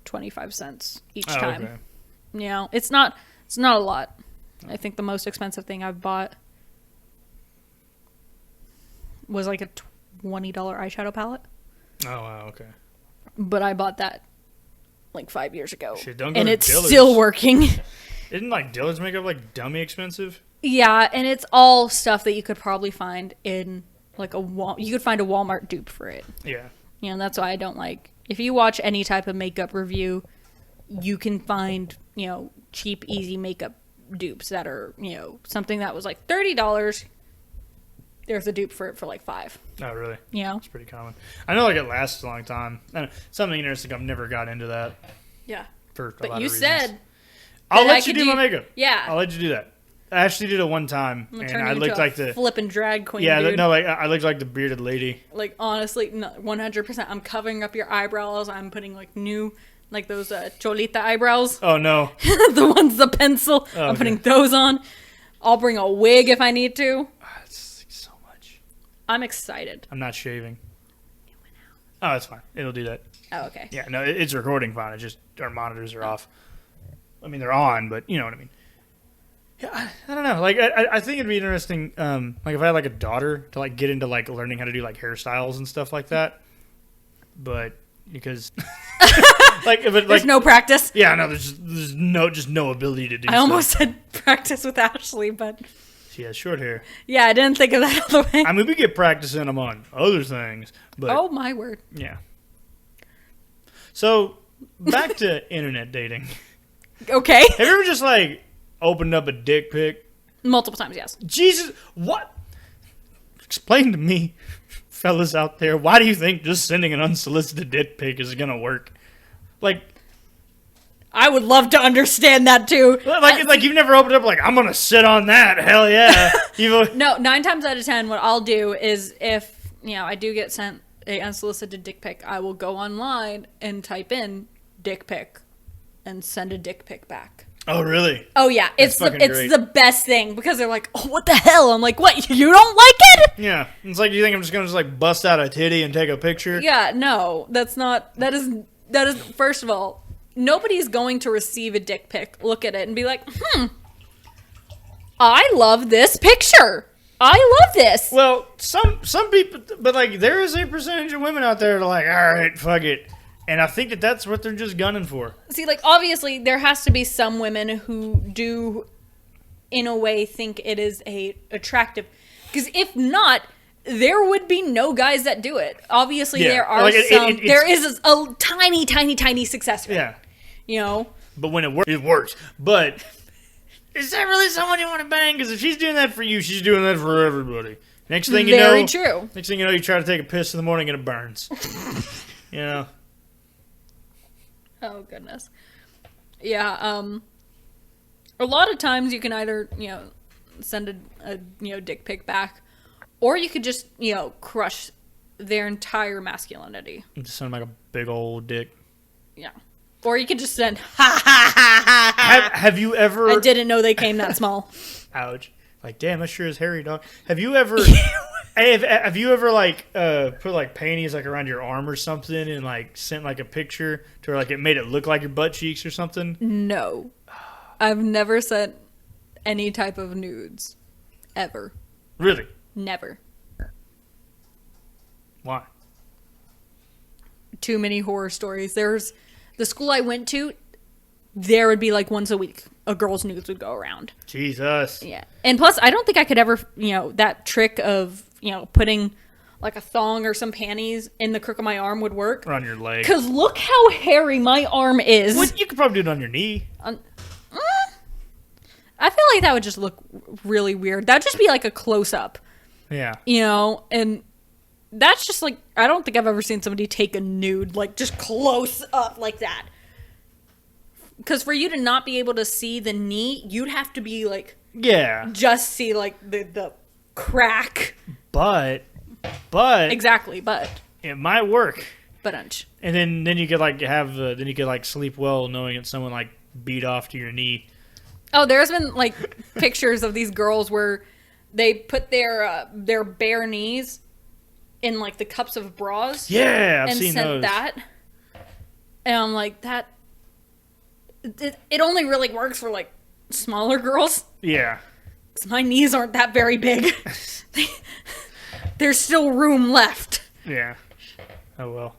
25 cents each time. Okay. It's not a lot. I think the most expensive thing I've bought was like a $20 eyeshadow palette. Oh, wow, okay. But I bought that like 5 years ago. Shit, don't go and to it's Dillard's. Still working. Isn't like Dillard's makeup like dummy expensive? Yeah, and it's all stuff that you could probably find in like you could find a Walmart dupe for it. Yeah. That's why I don't like, if you watch any type of makeup review, you can find, cheap, easy makeup dupes that are, something that was like $30. There's a dupe for it for like $5. Oh, really? Yeah. It's pretty common. I know like it lasts a long time. Something interesting, I've never got into that. Yeah. For a lot of But you reasons. said I'll let you do my makeup. Yeah. I'll let you do that. I actually did it one time, and I looked like the flipping drag queen. Yeah, dude. I looked like the bearded lady. Like honestly, 100%. I'm covering up your eyebrows. I'm putting like new, like those Cholita eyebrows. Oh no, the pencil. Oh, I'm putting those on. I'll bring a wig if I need to. It's so much. I'm excited. I'm not shaving. Oh, it's fine. It'll do that. Oh, okay. Yeah, no, it's recording fine. It's just our monitors are off. I mean, they're on, but you know what I mean. Yeah, I don't know. Like, I think it'd be interesting, like, if I had, like, a daughter to, like, get into, like, learning how to do, like, hairstyles and stuff like that. But, because, like, if it, like... There's no practice. Yeah, no, there's no ability to do I almost said practice with Ashley, but... She has short hair. Yeah, I didn't think of that other way. I mean, we get practicing them on other things, but... Oh, my word. Yeah. So, back to internet dating. Okay. Have you ever just, like... opened up a dick pic? Multiple times, yes. Jesus, what? Explain to me, fellas out there, why do you think just sending an unsolicited dick pic is gonna work? Like, I would love to understand that too. Like you've never opened up like, I'm gonna sit on that, hell yeah. No, 9 times out of 10, what I'll do is if, I do get sent a unsolicited dick pic, I will go online and type in dick pic and send a dick pic back. Oh, really? Oh, yeah. That's It's the best thing because they're like, oh, what the hell? I'm like, what? You don't like it? Yeah. It's like, do you think I'm just going to like bust out a titty and take a picture? Yeah, no. That is, first of all, nobody's going to receive a dick pic, look at it, and be like, I love this picture. I love this. Well, some people, but like there is a percentage of women out there that are like, all right, fuck it. And I think that's what they're just gunning for. See, like, obviously, there has to be some women who do, in a way, think it is attractive. Because if not, there would be no guys that do it. Obviously, there are like some. There is a tiny, tiny, tiny success rate. Yeah. You know? But when it works, it works. But is that really someone you want to bang? Because if she's doing that for you, she's doing that for everybody. Next thing you know. Very true. Next thing you know, you try to take a piss in the morning and it burns. You know? Oh, goodness. Yeah, a lot of times you can either, send a dick pic back, or you could just, crush their entire masculinity. Just send them like a big old dick. Yeah. Or you could just send, have you ever... I didn't know they came that small. Ouch. Like, damn, that sure is hairy, dog. Have you ever... Have you ever like put like panties like around your arm or something and like sent like a picture to where like it made it look like your butt cheeks or something? No, I've never sent any type of nudes, ever. Really? Never. Why? Too many horror stories. There's the school I went to. There would be like once a week a girl's nudes would go around. Jesus. Yeah, and plus I don't think I could ever that trick of putting like a thong or some panties in the crook of my arm would work. Or on your leg. Because look how hairy my arm is. Well, you could probably do it on your knee. I feel like that would just look really weird. That would just be like a close-up. Yeah. And that's just like, I don't think I've ever seen somebody take a nude, like just close up like that. Because for you to not be able to see the knee, you'd have to be like... Yeah. Just see like the crack. But exactly, but it might work. But and then you could like sleep well knowing it's someone like beat off to your knee. Oh, there's been like pictures of these girls where they put their bare knees in like the cups of bras. Yeah, I've seen sent those. That. And I'm like, that. It only really works for like smaller girls. Yeah. My knees aren't that very big. There's still room left. Yeah. Oh, well.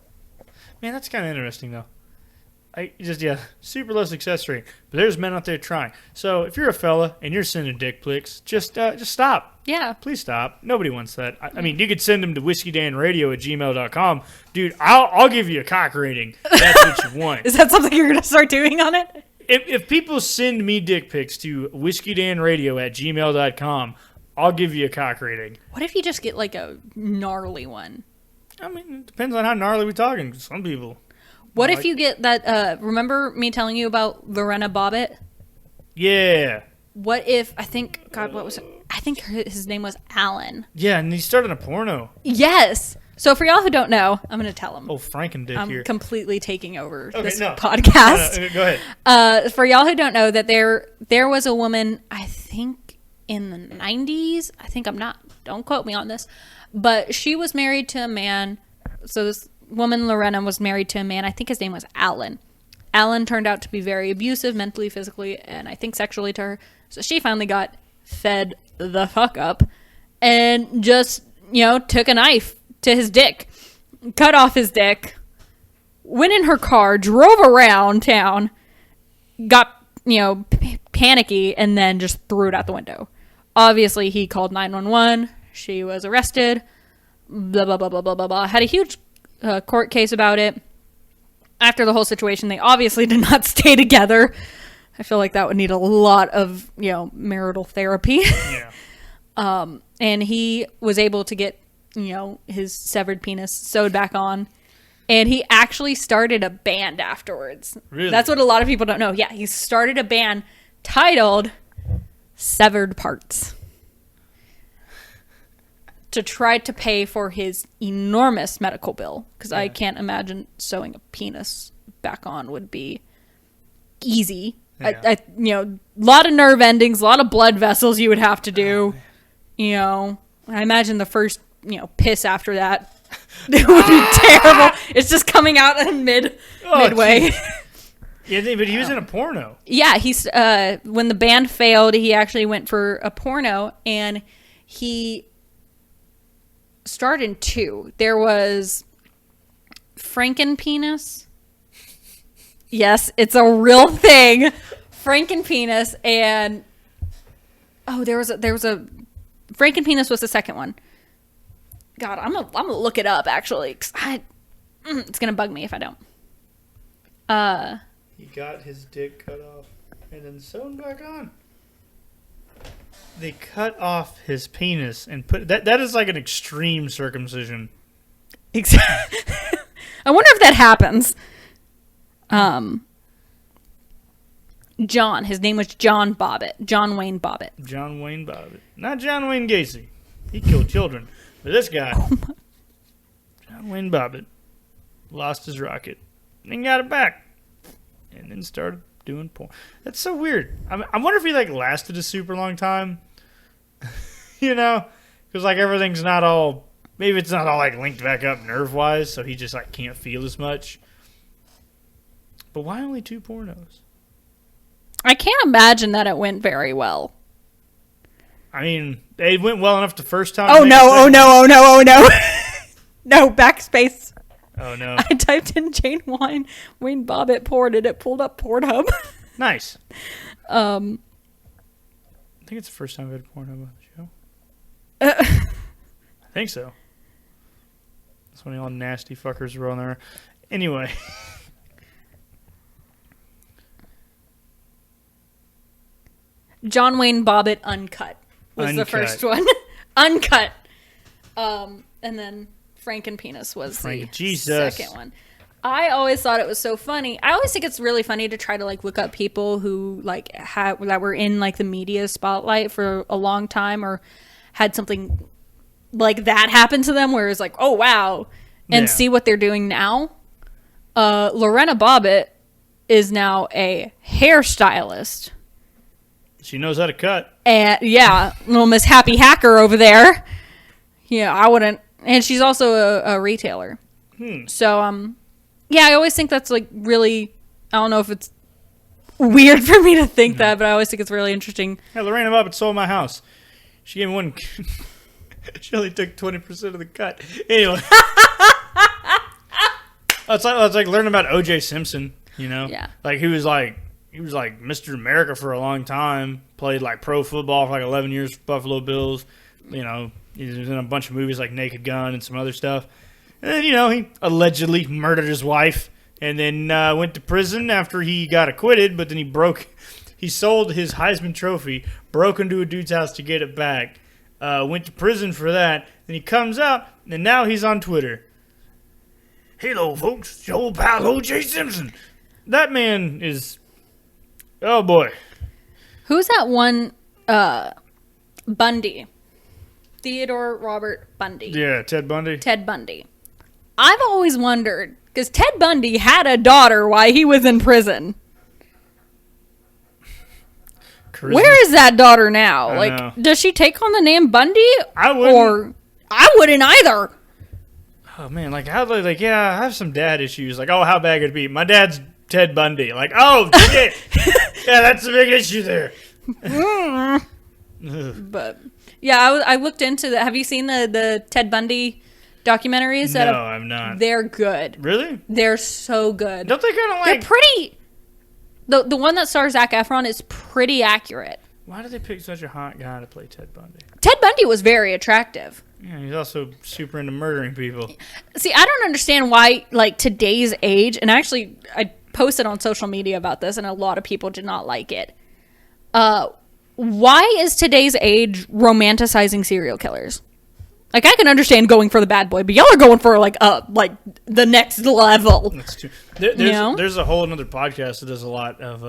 Man, that's kind of interesting, though. Super low success rate. But there's men out there trying. So if you're a fella and you're sending dick pics, just stop. Yeah. Please stop. Nobody wants that. I mean, you could send them to whiskydanradio@gmail.com. Dude, I'll give you a cock rating. That's what you want. Is that something you're going to start doing on it? If people send me dick pics to whiskydanradio@gmail.com, I'll give you a cock rating. What if you just get like a gnarly one? I mean, it depends on how gnarly we're talking. Some people. What if you get that, remember me telling you about Lorena Bobbitt? Yeah. What if, I think his name was Alan. Yeah, and he started a porno. Yes. So for y'all who don't know, I'm going to tell them. Oh, Frankendick I'm here. completely taking over this no. podcast. No, go ahead. For y'all who don't know, that there was a woman, I think in the 90s, don't quote me on this, but she was married to a man. So this woman, Lorena, was married to a man. I think his name was Alan. Alan turned out to be very abusive mentally, physically, and I think sexually to her. So she finally got fed the fuck up and just, took a knife to his dick, cut off his dick, went in her car, drove around town, got, panicky, and then just threw it out the window. Obviously, he called 911. She was arrested. Blah, blah, blah, blah, blah, blah, blah. Had a huge court case about it. After the whole situation, they obviously did not stay together. I feel like that would need a lot of, marital therapy. Yeah. And he was able to get, his severed penis sewed back on. And he actually started a band afterwards. Really? That's what a lot of people don't know. Yeah, he started a band titled Severed Parts. to try to pay for his enormous medical bill, because I can't imagine sewing a penis back on would be easy. Yeah. A lot of nerve endings, a lot of blood vessels you would have to do. I imagine the first, piss after that it would be terrible. It's just coming out in midway. Yeah, but he was in a porno. Yeah, he's when the band failed, he actually went for a porno, and he starred in 2. There was Frankenpenis. Yes, it's a real thing. Frankenpenis, and there was a Frankenpenis was the second one. God, I'm gonna look it up actually, 'cause it's gonna bug me if I don't. He got his dick cut off and then sewn back on. They cut off his penis and put that is like an extreme circumcision. Exactly. I wonder if that happens. John. His name was John Bobbitt. John Wayne Bobbitt. John Wayne Bobbitt. Not John Wayne Gacy. He killed children. But this guy, John Wayne Bobbitt, lost his rocket. Then got it back. And then started doing porn. That's so weird. I wonder if he lasted a super long time. Because everything's not all... Maybe it's not all linked back up nerve-wise, so he just can't feel as much. But why only 2 pornos? I can't imagine that it went very well. I mean, it went well enough the first time. Oh no! No, backspace. Oh no! I typed in Wayne Bobbitt porn and it pulled up Pornhub. Nice. I think it's the first time we had Pornhub on the show. I think so. That's when all nasty fuckers were on there. Anyway. John Wayne Bobbitt Uncut was the first one. Uncut. And then Frankenpenis was the second one. I always thought it was so funny. I always think it's really funny to try to look up people who that were in the media spotlight for a long time or had something like that happen to them where it's oh wow, and see what they're doing now. Lorena Bobbitt is now a hairstylist. She knows how to cut. And little Miss Happy Hacker over there. Yeah, I wouldn't. And she's also a retailer. So, I always think that's really, I don't know if it's weird for me to think that, but I always think it's really interesting. Yeah, Lorena Bobbitt sold my house. She gave me one. She only took 20% of the cut. Anyway. It's like learning about O.J. Simpson, Yeah. He was Mr. America for a long time. Played pro football for 11 years for Buffalo Bills. He was in a bunch of movies like Naked Gun and some other stuff. And then, he allegedly murdered his wife and then went to prison after he got acquitted. But then he sold his Heisman Trophy, broke into a dude's house to get it back, went to prison for that. Then he comes out and now he's on Twitter. Hello, folks. It's your old pal O.J. Simpson. That man is... Oh, boy. Who's that one? Bundy. Theodore Robert Bundy. Yeah, Ted Bundy. Ted Bundy. I've always wondered, because Ted Bundy had a daughter while he was in prison. Charisma. Where is that daughter now? I know. Does she take on the name Bundy? I wouldn't. Or I wouldn't either. Oh, man. How do I have some dad issues. Oh, how bad could it be? My dad's Ted Bundy. Oh, shit. Yeah, that's a big issue there. But, I looked into that. Have you seen the Ted Bundy documentaries? No, I'm not. They're good. Really? They're so good. Don't they kind of They're pretty... The one that stars Zac Efron is pretty accurate. Why did they pick such a hot guy to play Ted Bundy? Ted Bundy was very attractive. Yeah, he's also super into murdering people. See, I don't understand why, today's age... And actually, I posted on social media about this, and a lot of people did not like it. Why is today's age romanticizing serial killers? I can understand going for the bad boy, but y'all are going for the next level. That's true. There's a whole another podcast that does a lot of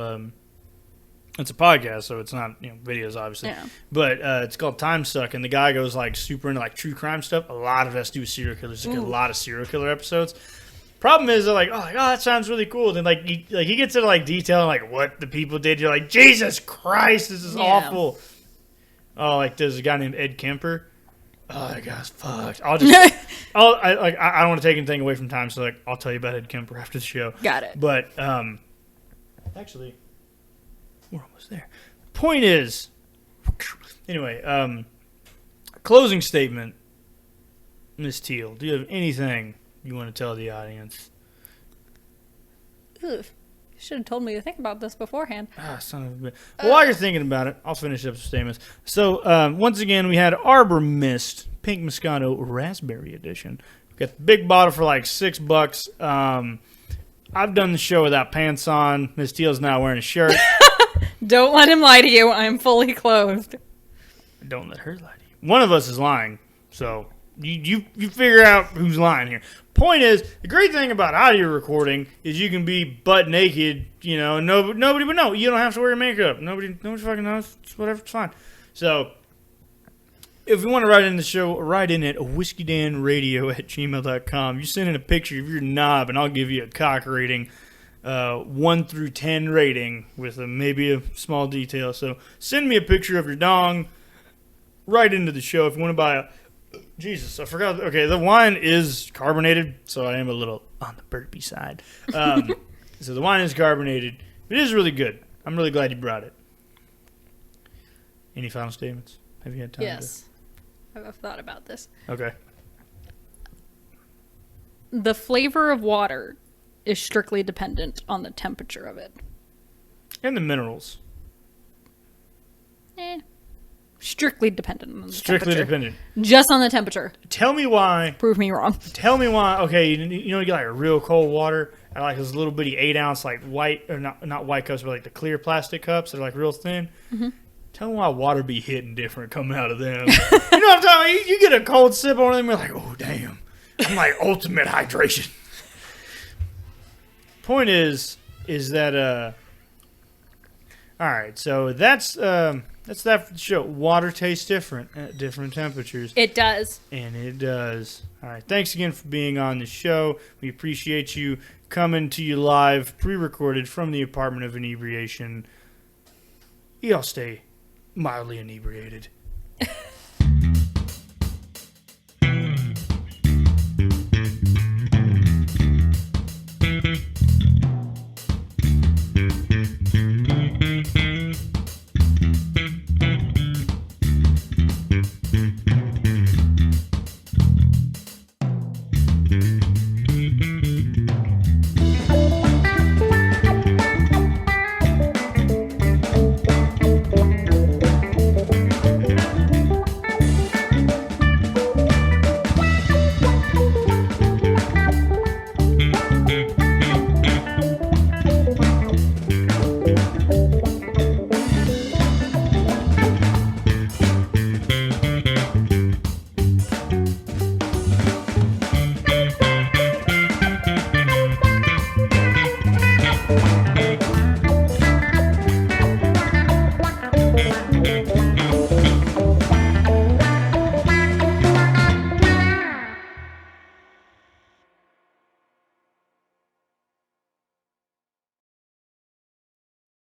It's a podcast, so it's not videos, obviously. Yeah. But it's called Time Suck, and the guy goes like super into like true crime stuff. A lot of it has to do with serial killers. Like, a lot of serial killer episodes. Problem is, they're like, oh, that sounds really cool. Then like he gets into like detail like what the people did. You're like, Jesus Christ, this is awful. Oh, like there's a guy named Ed Kemper. Oh, that guy's fucked. I don't want to take anything away from Time Suck. I'll tell you about Ed Kemper after the show. Got it. But actually, we're almost there. Point is, anyway, closing statement, Miss Teal. Do you have anything you want to tell the audience? Ugh. You should have told me to think about this beforehand. Son of a bitch. Well, while you're thinking about it, I'll finish up some statements. So, once again, we had Arbor Mist, Pink Moscato Raspberry Edition. We got the big bottle for like $6. I've done the show without pants on. Miss Teal's now wearing a shirt. Don't let him lie to you. I'm fully clothed. Don't let her lie to you. One of us is lying, so you figure out who's lying here. Point is, the great thing about audio recording is you can be butt naked, and nobody would know. You don't have to wear your makeup. Nobody fucking knows. It's whatever, it's fine. So, if you want to write in the show, write in at whiskydanradio@gmail.com. You send in a picture of your knob, and I'll give you a cock rating, 1 through 10 rating with maybe a small detail. So, send me a picture of your dong. Write into the show if you want to buy a... Jesus, I forgot. Okay, the wine is carbonated, so I am a little on the burpy side. So the wine is carbonated. It is really good. I'm really glad you brought it. Any final statements? Have you had time? Yes. I've thought about this. Okay. The flavor of water is strictly dependent on the temperature of it. And the minerals. Strictly dependent on the Strictly temperature. dependent. Just on the temperature. Tell me why. Prove me wrong. Tell me why. Okay, you get like a real cold water and like those little bitty 8-ounce like white, or not white cups, but like the clear plastic cups that are like real thin. Mm-hmm. Tell me why water be hitting different coming out of them. You know what I'm talking about? You get a cold sip on them, you're like, oh damn, I'm like ultimate hydration. Point is that all right, so that's that for the show. Water tastes different at different temperatures. It does. And it does. All right. Thanks again for being on the show. We appreciate you coming to you live, pre-recorded from the apartment of inebriation. Y'all stay mildly inebriated.